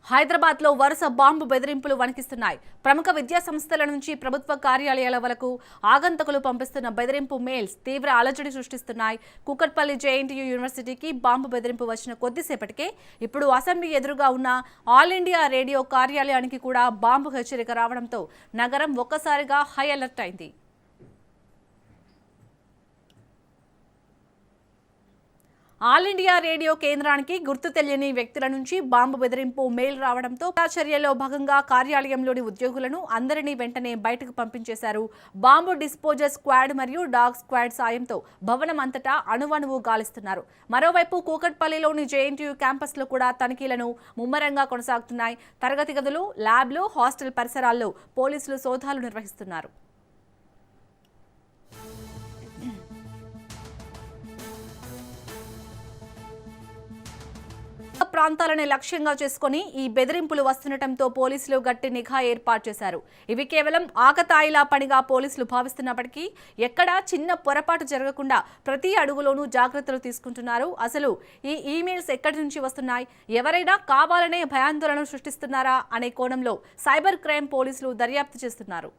హైదరాబాద్ లో వరుస బాంబు బెదిరింపులు వణికిస్తున్నాయి. ప్రముఖ విద్యా సంస్థల నుంచి ప్రభుత్వ కార్యాలయాల వరకు ఆగంతకులు పంపిస్తున్న బెదిరింపు మెయిల్స్ తీవ్ర అలజడి సృష్టిస్తున్నాయి. కూకట్పల్లి జేఎన్టీయూ యూనివర్సిటీకి బాంబు బెదిరింపు వచ్చిన కొద్దిసేపటికే ఇప్పుడు అసెంబ్లీ ఎదురుగా ఉన్న ఆల్ ఇండియా రేడియో కార్యాలయానికి కూడా బాంబు హెచ్చరిక రావడంతో నగరం ఒక్కసారిగా హై అలర్ట్ అయింది. ఆల్ ఇండియా రేడియో కేంద్రానికి గుర్తు తెలియని వ్యక్తుల నుంచి బాంబు బెదిరింపు మెయిల్ రావడంతో చర్యలో భాగంగా కార్యాలయంలోని ఉద్యోగులను అందరినీ వెంటనే బయటకు పంపించేశారు. బాంబు డిస్పోజల్ స్క్వాడ్ మరియు డాగ్ స్క్వాడ్ సాయంతో భవనం అంతటా అణువణువు గాలిస్తున్నారు. మరోవైపు కూకట్పల్లిలోని జేఎన్టీయూ క్యాంపస్ లో కూడా తనిఖీలను ముమ్మరంగా కొనసాగుతున్నాయి. తరగతి గదులు, ల్యాబ్లు, హాస్టల్ పరిసరాల్లో పోలీసులు సోదాలు నిర్వహిస్తున్నారు. ప్రాంతాలని లక్ష్యంగా చేసుకుని ఈ బెదిరింపులు వస్తుండటంతో పోలీసులు గట్టి నిఘా ఏర్పాటు చేశారు. ఇవి కేవలం ఆకతాయిలా పనిగా పోలీసులు భావిస్తున్నప్పటికీ ఎక్కడా చిన్న పొరపాటు జరగకుండా ప్రతి అడుగులోనూ జాగ్రత్తలు తీసుకుంటున్నారు. అసలు ఈ ఈమెయిల్స్ ఎక్కడి నుంచి వస్తున్నాయి, ఎవరైనా కావాలనే భయాందోళన సృష్టిస్తున్నారా అనే కోణంలో సైబర్ క్రైమ్ పోలీసులు దర్యాప్తు చేస్తున్నారు.